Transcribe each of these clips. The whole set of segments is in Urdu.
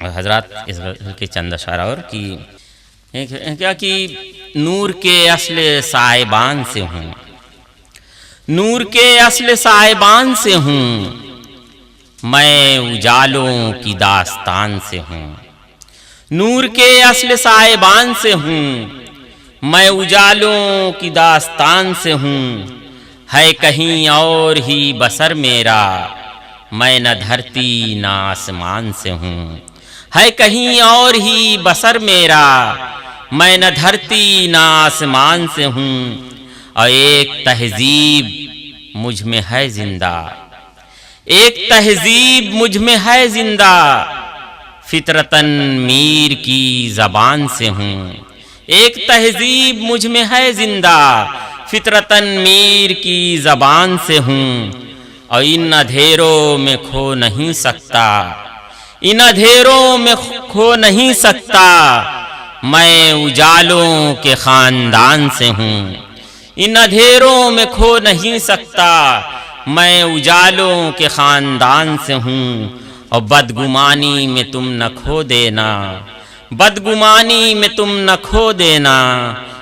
حضرات اس کے چند اشعار اور کی کیا کہ نور کے اصل صاحبان سے ہوں، نور کے اصل صاحبان سے ہوں، میں اجالوں کی داستان سے ہوں، نور کے اصل صاحبان سے ہوں، میں اجالوں کی داستان سے ہوں، ہے کہیں اور ہی بسر میرا، میں نہ دھرتی نہ آسمان سے ہوں، ہے کہیں اور ہی بسر میرا، میں نہ دھرتی نہ آسمان سے ہوں، اور ایک تہذیب مجھ میں ہے زندہ، ایک تہذیب مجھ میں ہے زندہ، فطرتاً میر کی زبان سے ہوں، ایک تہذیب مجھ میں ہے زندہ، فطرتاً میر کی زبان سے ہوں، اور ان اندھیروں میں کھو نہیں سکتا، ان اندھیروں میں کھو نہیں سکتا، میں اجالوں کے خاندان سے ہوں، ان اندھیروں میں کھو نہیں سکتا، میں اجالوں کے خاندان سے ہوں، اور بدگمانی میں تم نہ کھو دینا، بدگمانی میں تم نہ کھو دینا،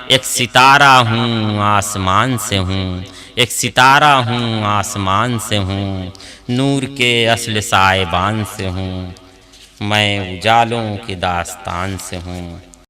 ایک ستارہ ہوں آسمان سے ہوں، ایک ستارہ ہوں آسمان سے ہوں، نور کے اصل صاحبان سے ہوں، میں اجالوں کی داستان سے ہوں۔